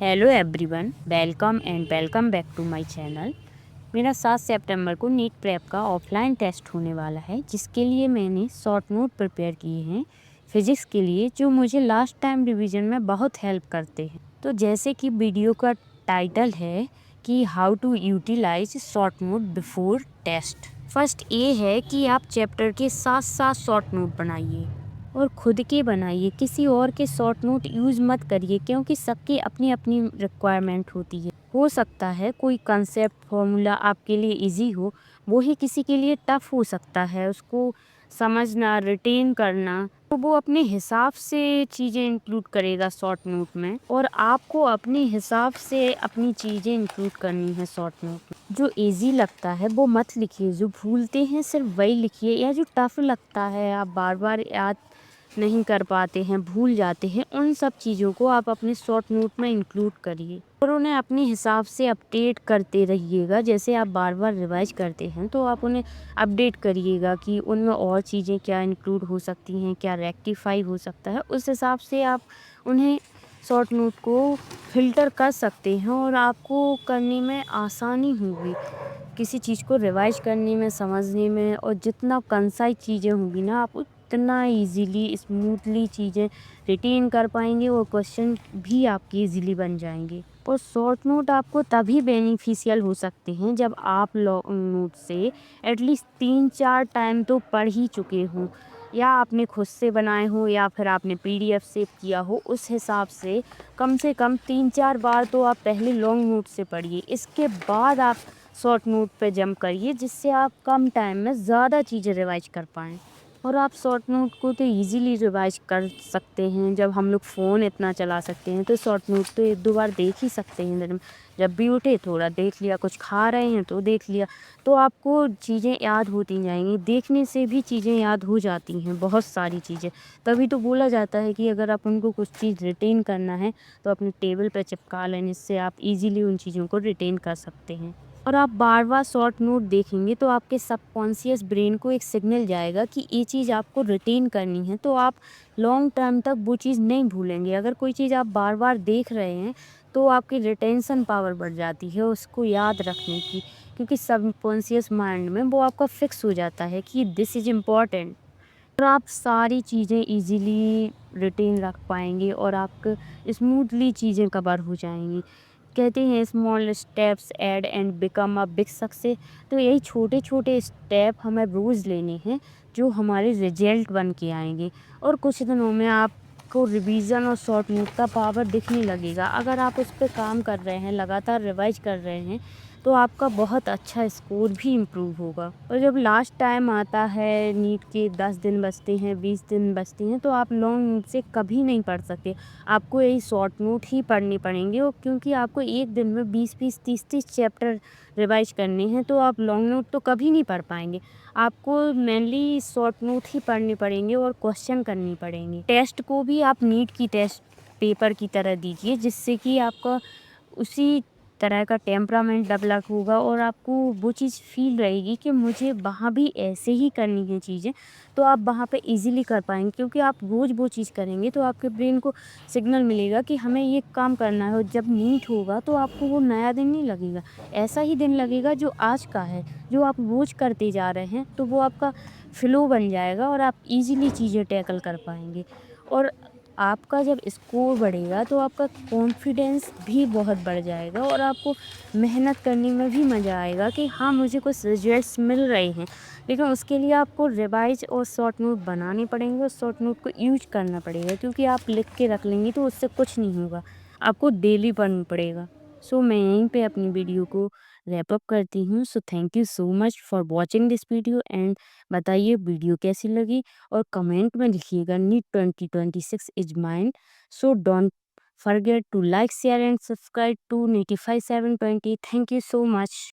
Hello everyone, welcome back to my channel. मेरा 7 सितंबर को नीट प्रेप का ऑफलाइन टेस्ट होने वाला है, जिसके लिए मैंने शॉर्ट नोट प्रिपेयर किए हैं फिजिक्स के लिए, जो मुझे लास्ट टाइम रिवीजन में बहुत हेल्प करते हैं। तो जैसे कि वीडियो का टाइटल है कि how to utilise short note before test. First ये है कि आप चैप्टर के साथ साथ शॉर्ट नोट बनाइए और खुद के बनाइए, किसी और के शॉर्ट नोट यूज़ मत करिए, क्योंकि सबकी अपनी अपनी रिक्वायरमेंट होती है। हो सकता है कोई कंसेप्ट फॉर्मूला आपके लिए इजी हो, वो ही किसी के लिए टफ हो सकता है उसको समझना, रिटेन करना। तो वो अपने हिसाब से चीज़ें इंक्लूड करेगा शॉर्ट नोट में, और आपको अपने हिसाब से अपनी चीज़ें इंक्लूड करनी है शॉर्ट नोट में। जो इजी लगता है वो मत लिखिए, जो भूलते हैं सिर्फ वही लिखिए, या जो टफ लगता है आप बार बार याद नहीं कर पाते हैं, भूल जाते हैं, उन सब चीज़ों को आप अपने शॉर्ट नोट में इंक्लूड करिए और उन्हें अपने हिसाब से अपडेट करते रहिएगा। जैसे आप बार बार रिवाइज करते हैं तो आप उन्हें अपडेट करिएगा कि उनमें और चीज़ें क्या इंक्लूड हो सकती हैं, क्या रेक्टिफाई हो सकता है। उस हिसाब से आप उन्हें शॉर्ट नोट को फ़िल्टर कर सकते हैं और आपको करने में आसानी होगी, किसी चीज़ को रिवाइज करने में, समझने में। और जितना कंसाइज चीज़ें होंगी ना, आप उतना ईज़िली स्मूथली चीज़ें रिटेन कर पाएंगे और क्वेश्चन भी आपके ईज़िली बन जाएंगे। और शॉर्ट नोट आपको तभी बेनिफिशियल हो सकते हैं जब आप लॉन्ग नोट से एटलीस्ट 3-4 टाइम तो पढ़ ही चुके हों, या आपने खुद से बनाए हो या फिर आपने पीडीएफ सेव किया हो। उस हिसाब से कम 3-4 बार तो आप पहले लॉन्ग नोट से पढ़िए, इसके बाद आप शॉर्ट नोट पे जंप करिए, जिससे आप कम टाइम में ज़्यादा चीज़ें रिवाइज कर पाएँ। और आप शॉर्ट नोट को तो इजीली रिवाइज कर सकते हैं। जब हम लोग फ़ोन इतना चला सकते हैं तो शॉर्ट नोट तो 1-2 बार देख ही सकते हैं दिन में। जब भी उठे थोड़ा देख लिया, कुछ खा रहे हैं तो देख लिया, तो आपको चीज़ें याद होती जाएंगी। देखने से भी चीज़ें याद हो जाती हैं, बहुत सारी चीज़ें। तभी तो बोला जाता है कि अगर आप उनको कुछ चीज़ रिटेन करना है तो अपने टेबल पर चिपका लें, इससे आप इजीली उन चीज़ों को रिटेन कर सकते हैं। और आप बार बार शॉर्ट नोट देखेंगे तो आपके सबकॉन्शियस ब्रेन को एक सिग्नल जाएगा कि ये चीज़ आपको रिटेन करनी है, तो आप लॉन्ग टर्म तक वो चीज़ नहीं भूलेंगे। अगर कोई चीज़ आप बार बार देख रहे हैं तो आपकी रिटेंशन पावर बढ़ जाती है उसको याद रखने की, क्योंकि सबकॉन्शियस माइंड में वो आपका फिक्स हो जाता है कि दिस इज़ इम्पॉर्टेंट। और आप सारी चीज़ें इजीली रिटेन रख पाएंगे और आपको स्मूथली चीज़ें कवर हो जाएंगी। कहते हैं small steps add and become a big success. तो यही छोटे छोटे स्टेप हमें रोज़ लेने हैं, जो हमारे रिजल्ट बन के आएंगे। और कुछ दिनों में आपको रिवीजन और शॉर्ट नोट का पावर दिखने लगेगा। अगर आप उस पर काम कर रहे हैं, लगातार रिवाइज कर रहे हैं, तो आपका बहुत अच्छा स्कोर भी इम्प्रूव होगा। और जब लास्ट टाइम आता है, नीट के 10 दिन बचते हैं, 20 दिन बचते हैं, तो आप लॉन्ग नोट से कभी नहीं पढ़ सकते। आपको यही शॉर्ट नोट ही पढ़ने पड़ेंगे, और क्योंकि आपको एक दिन में 20-20, 30-30 चैप्टर रिवाइज करने हैं, तो आप लॉन्ग नोट तो कभी नहीं पढ़ पाएंगे। आपको मेनली शॉर्ट नोट ही पढ़ने पड़ेंगे और क्वेश्चन करनी पड़ेंगे। टेस्ट को भी आप नीट की टेस्ट पेपर की तरह दीजिए, जिससे कि आपका उसी तरह का टेम्परामेंट डेवलप होगा और आपको वो चीज़ फील रहेगी कि मुझे वहाँ भी ऐसे ही करनी है चीज़ें। तो आप वहाँ पे इजीली कर पाएंगे, क्योंकि आप रोज़ वो चीज़ करेंगे तो आपके ब्रेन को सिग्नल मिलेगा कि हमें ये काम करना है। और जब नीट होगा तो आपको वो नया दिन नहीं लगेगा, ऐसा ही दिन लगेगा जो आज का है, जो आप रोज़ करते जा रहे हैं। तो वो आपका फ्लो बन जाएगा और आप इजीली चीज़ें टैकल कर पाएंगे। और आपका जब स्कोर बढ़ेगा तो आपका कॉन्फिडेंस भी बहुत बढ़ जाएगा और आपको मेहनत करने में भी मज़ा आएगा कि हाँ, मुझे कुछ रिजल्ट्स मिल रहे हैं। लेकिन उसके लिए आपको रिवाइज और शॉर्ट नोट बनाने पड़ेंगे और शॉर्ट नोट को यूज करना पड़ेगा, क्योंकि आप लिख के रख लेंगे तो उससे कुछ नहीं होगा, आपको डेली पढ़ना पड़ेगा। सो मैं यहीं पे अपनी वीडियो को रैप अप करती हूँ। So thank you so much for watching this video, and बताइए वीडियो कैसी लगी, और कमेंट में लिखिएगा NEET 2026 is mind. So don't forget to like, share and subscribe to Notify 720. Thank you so much.